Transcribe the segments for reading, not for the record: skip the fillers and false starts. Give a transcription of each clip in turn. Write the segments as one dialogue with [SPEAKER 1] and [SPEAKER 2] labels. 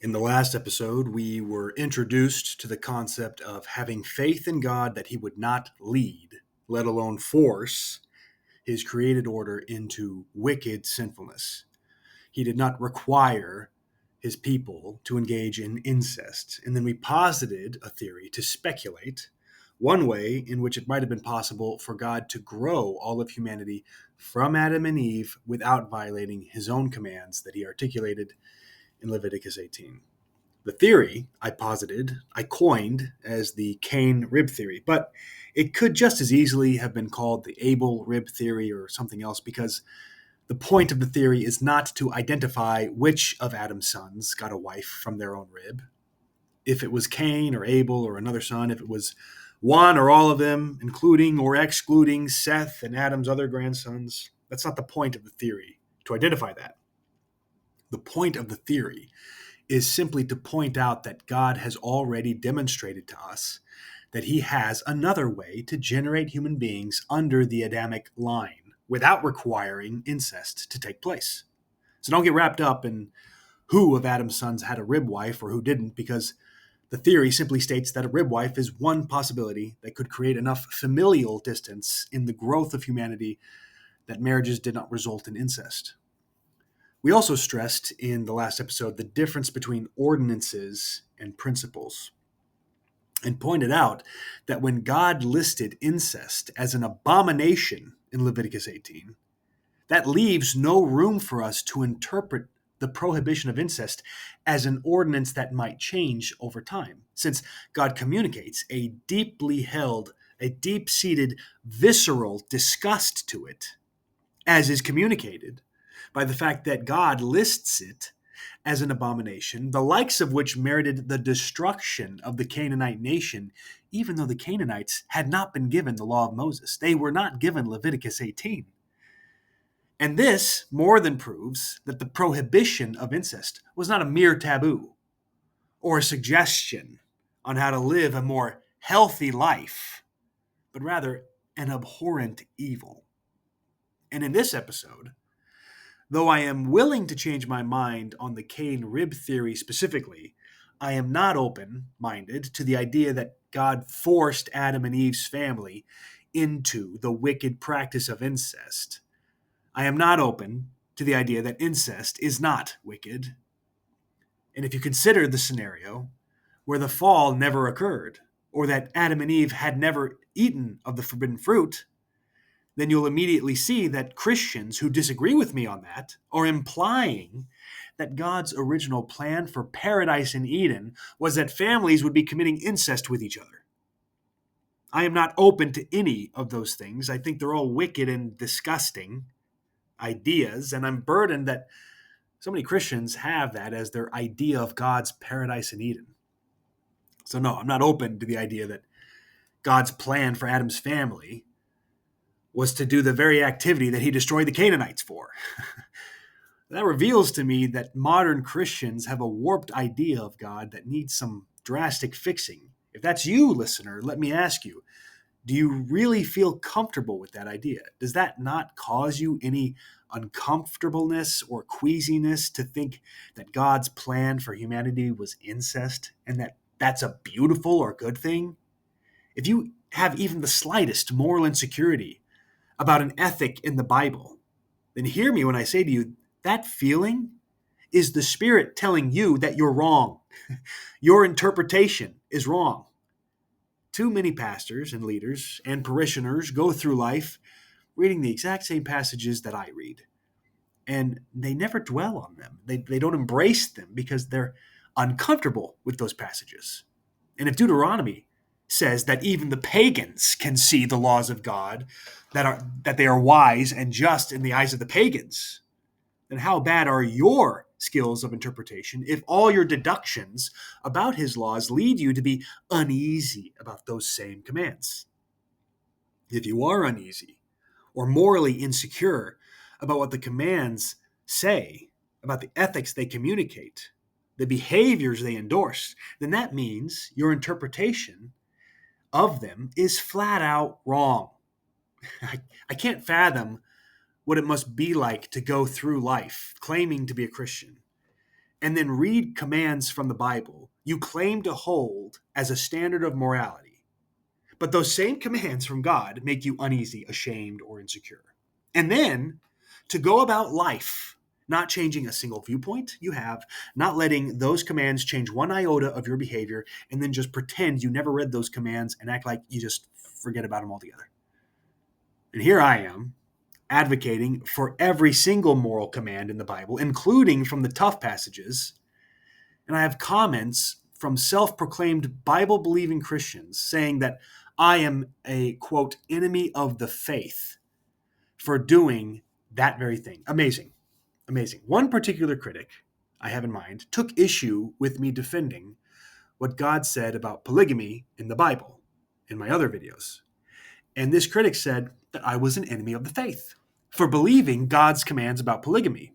[SPEAKER 1] In the last episode, we were introduced to the concept of having faith in God that He would not lead, let alone force, His created order into wicked sinfulness. He did not require His people to engage in incest. And then we posited a theory to speculate one way in which it might have been possible for God to grow all of humanity from Adam and Eve without violating His own commands that He articulated in Leviticus 18. The theory I coined as the Cain Rib Theory, but it could just as easily have been called the Abel Rib Theory or something else because the point of the theory is not to identify which of Adam's sons got a wife from their own rib. If it was Cain or Abel or another son, if it was one or all of them, including or excluding Seth and Adam's other grandsons, that's not the point of the theory, to identify that. The point of the theory is simply to point out that God has already demonstrated to us that He has another way to generate human beings under the Adamic line without requiring incest to take place. So don't get wrapped up in who of Adam's sons had a rib wife or who didn't, because the theory simply states that a rib wife is one possibility that could create enough familial distance in the growth of humanity that marriages did not result in incest. We also stressed in the last episode the difference between ordinances and principles, and pointed out that when God listed incest as an abomination in Leviticus 18, that leaves no room for us to interpret the prohibition of incest as an ordinance that might change over time, since God communicates a deeply held, a deep-seated, visceral disgust to it, as is communicated by the fact that God lists it as an abomination, the likes of which merited the destruction of the Canaanite nation, even though the Canaanites had not been given the law of Moses. They were not given Leviticus 18. And this more than proves that the prohibition of incest was not a mere taboo or a suggestion on how to live a more healthy life, but rather an abhorrent evil. And in this episode, though I am willing to change my mind on the Cain Rib Theory specifically, I am not open-minded to the idea that God forced Adam and Eve's family into the wicked practice of incest. I am not open to the idea that incest is not wicked. And if you consider the scenario where the fall never occurred, or that Adam and Eve had never eaten of the forbidden fruit, then you'll immediately see that Christians who disagree with me on that are implying that God's original plan for paradise in Eden was that families would be committing incest with each other. I am not open to any of those things. I think they're all wicked and disgusting ideas, and I'm burdened that so many Christians have that as their idea of God's paradise in Eden. So no, I'm not open to the idea that God's plan for Adam's family was to do the very activity that He destroyed the Canaanites for. That reveals to me that modern Christians have a warped idea of God that needs some drastic fixing. If that's you, listener, let me ask you, do you really feel comfortable with that idea? Does that not cause you any uncomfortableness or queasiness to think that God's plan for humanity was incest and that that's a beautiful or good thing? If you have even the slightest moral insecurity about an ethic in the Bible, then hear me when I say to you, that feeling is the Spirit telling you that you're wrong. Your interpretation is wrong. Too many pastors and leaders and parishioners go through life reading the exact same passages that I read, and they never dwell on them. They don't embrace them because they're uncomfortable with those passages. And if Deuteronomy says that even the pagans can see the laws of God, that they are wise and just in the eyes of the pagans, then how bad are your skills of interpretation if all your deductions about His laws lead you to be uneasy about those same commands? If you are uneasy or morally insecure about what the commands say, about the ethics they communicate, the behaviors they endorse, then that means your interpretation of them is flat out wrong. I can't fathom what it must be like to go through life claiming to be a Christian and then read commands from the Bible you claim to hold as a standard of morality, but those same commands from God make you uneasy, ashamed, or insecure. And then to go about life not changing a single viewpoint you have, not letting those commands change one iota of your behavior, and then just pretend you never read those commands and act like you just forget about them altogether. And here I am, advocating for every single moral command in the Bible, including from the tough passages. And I have comments from self-proclaimed Bible-believing Christians saying that I am a, quote, enemy of the faith for doing that very thing. Amazing. Amazing. One particular critic I have in mind took issue with me defending what God said about polygamy in the Bible in my other videos. And this critic said that I was an enemy of the faith for believing God's commands about polygamy.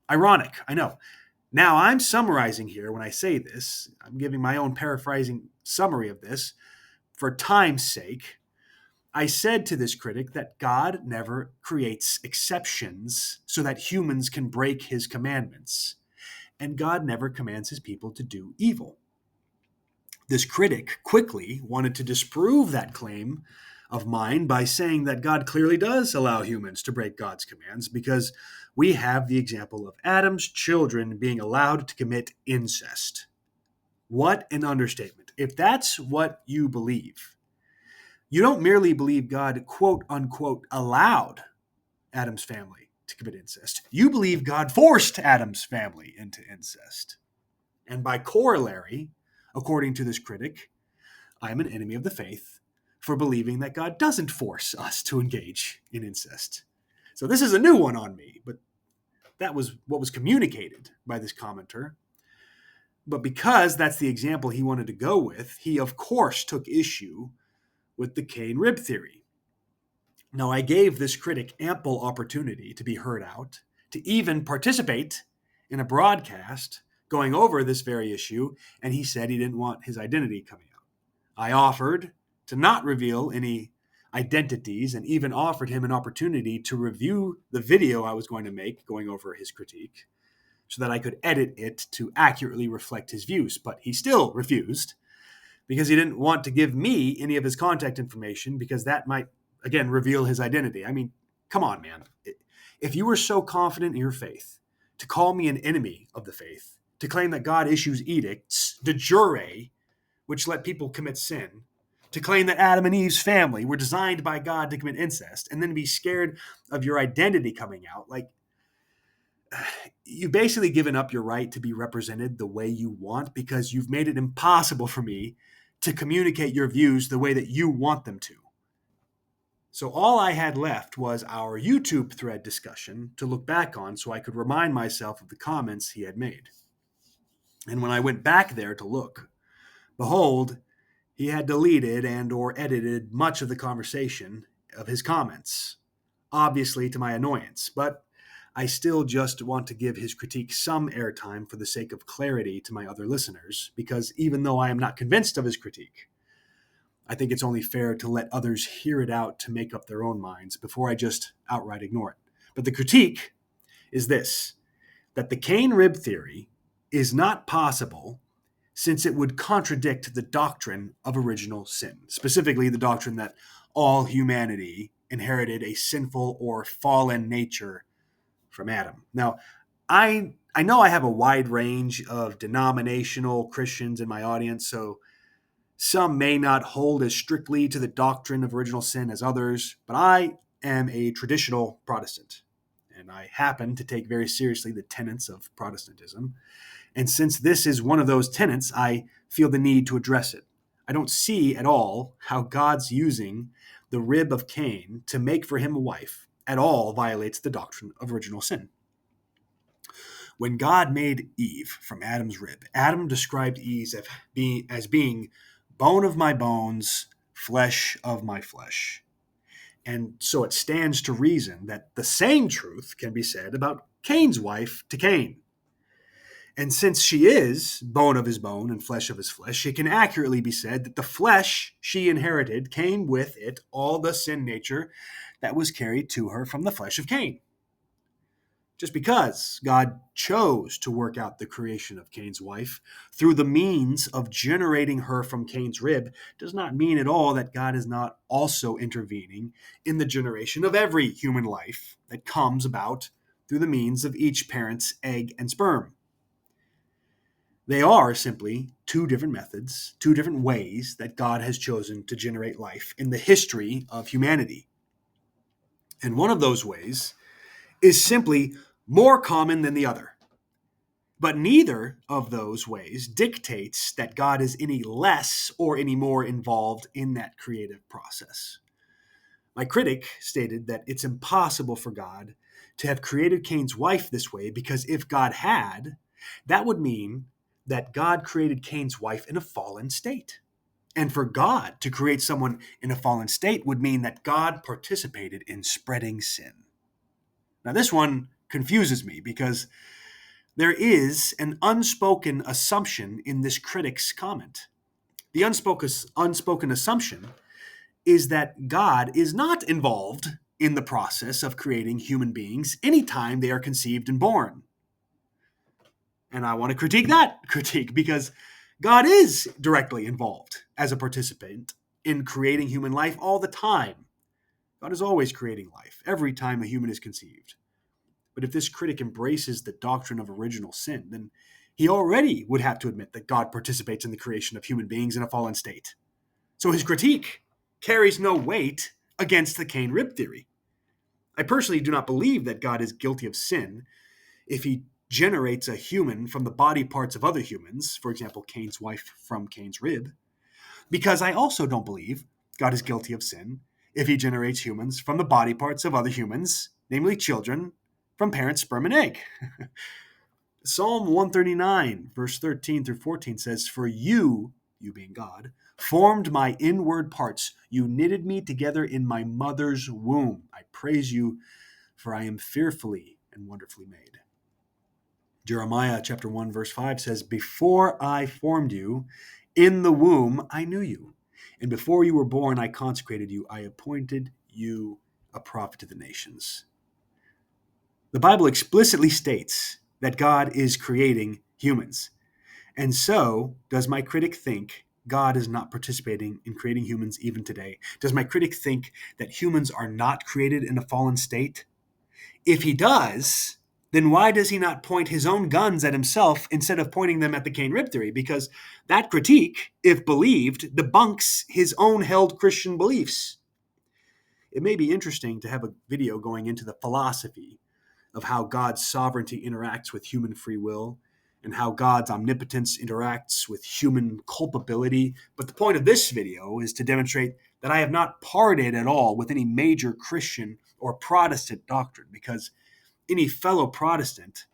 [SPEAKER 1] Ironic, I know. Now I'm summarizing here when I say this. I'm giving my own paraphrasing summary of this for time's sake. I said to this critic that God never creates exceptions so that humans can break his commandments, and God never commands his people to do evil. This critic quickly wanted to disprove that claim of mine by saying that God clearly does allow humans to break God's commands because we have the example of Adam's children being allowed to commit incest. What an understatement. If that's what you believe, you don't merely believe God, quote unquote, allowed Adam's family to commit incest. You believe God forced Adam's family into incest. And by corollary, according to this critic, I am an enemy of the faith for believing that God doesn't force us to engage in incest. So this is a new one on me, but that was what was communicated by this commenter. But because that's the example he wanted to go with, he of course took issue with the Cain Rib Theory. Now, I gave this critic ample opportunity to be heard out, to even participate in a broadcast going over this very issue, and he said he didn't want his identity coming out. I offered to not reveal any identities and even offered him an opportunity to review the video I was going to make going over his critique so that I could edit it to accurately reflect his views. But he still refused because he didn't want to give me any of his contact information because that might, again, reveal his identity. I mean, come on, man. If you were so confident in your faith to call me an enemy of the faith, to claim that God issues edicts de jure, which let people commit sin, to claim that Adam and Eve's family were designed by God to commit incest, and then be scared of your identity coming out, like, you've basically given up your right to be represented the way you want because you've made it impossible for me to communicate your views the way that you want them to. So all I had left was our YouTube thread discussion to look back on so I could remind myself of the comments he had made. And when I went back there to look, behold, he had deleted and or edited much of the conversation of his comments, obviously to my annoyance, but I still just want to give his critique some airtime for the sake of clarity to my other listeners, because even though I am not convinced of his critique, I think it's only fair to let others hear it out to make up their own minds before I just outright ignore it. But the critique is this, that the Cain Rib Theory is not possible since it would contradict the doctrine of original sin, specifically the doctrine that all humanity inherited a sinful or fallen nature from Adam. Now, I know I have a wide range of denominational Christians in my audience, so some may not hold as strictly to the doctrine of original sin as others, but I am a traditional Protestant, and I happen to take very seriously the tenets of Protestantism. And since this is one of those tenets, I feel the need to address it. I don't see at all how God's using the rib of Cain to make for him a wife at all violates the doctrine of original sin. When God made Eve from Adam's rib, Adam described Eve as being bone of my bones, flesh of my flesh. And so it stands to reason that the same truth can be said about Cain's wife to Cain. And since she is bone of his bone and flesh of his flesh, it can accurately be said that the flesh she inherited came with it all the sin nature that was carried to her from the flesh of Cain. Just because God chose to work out the creation of Cain's wife through the means of generating her from Cain's rib does not mean at all that God is not also intervening in the generation of every human life that comes about through the means of each parent's egg and sperm. They are simply two different methods, two different ways that God has chosen to generate life in the history of humanity. And one of those ways is simply more common than the other. But neither of those ways dictates that God is any less or any more involved in that creative process. My critic stated that it's impossible for God to have created Cain's wife this way because if God had, that would mean that God created Cain's wife in a fallen state. And for God to create someone in a fallen state would mean that God participated in spreading sin. Now, this one confuses me because there is an unspoken assumption in this critic's comment. The unspoken assumption is that God is not involved in the process of creating human beings anytime they are conceived and born. And I want to critique that critique because God is directly involved as a participant in creating human life all the time. God is always creating life every time a human is conceived. But if this critic embraces the doctrine of original sin, then he already would have to admit that God participates in the creation of human beings in a fallen state. So his critique carries no weight against the Cain Rib Theory. I personally do not believe that God is guilty of sin if he generates a human from the body parts of other humans, for example, Cain's wife from Cain's rib, because I also don't believe God is guilty of sin if he generates humans from the body parts of other humans, namely children, from parents' sperm and egg. Psalm 139, verse 13 through 14 says, "For you being God, formed my inward parts. You knitted me together in my mother's womb. I praise you, for I am fearfully and wonderfully made." Jeremiah chapter 1, verse 5 says, "Before I formed you in the womb, I knew you. And before you were born, I consecrated you. I appointed you a prophet to the nations." The Bible explicitly states that God is creating humans. And so, does my critic think God is not participating in creating humans even today? Does my critic think that humans are not created in a fallen state? If he does, then why does he not point his own guns at himself instead of pointing them at the Cain Rib Theory? Because that critique, if believed, debunks his own held Christian beliefs. It may be interesting to have a video going into the philosophy of how God's sovereignty interacts with human free will and how God's omnipotence interacts with human culpability. But the point of this video is to demonstrate that I have not parted at all with any major Christian or Protestant doctrine, because any fellow Protestant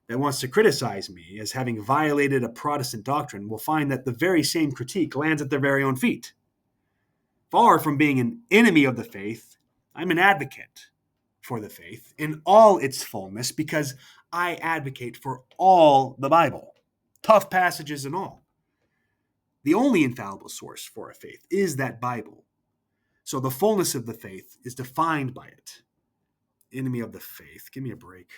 [SPEAKER 1] that wants to criticize me as having violated a Protestant doctrine will find that the very same critique lands at their very own feet. Far from being an enemy of the faith, I'm an advocate for the faith in all its fullness because I advocate for all the Bible, tough passages and all. The only infallible source for a faith is that Bible. So the fullness of the faith is defined by it. Enemy of the faith, give me a break.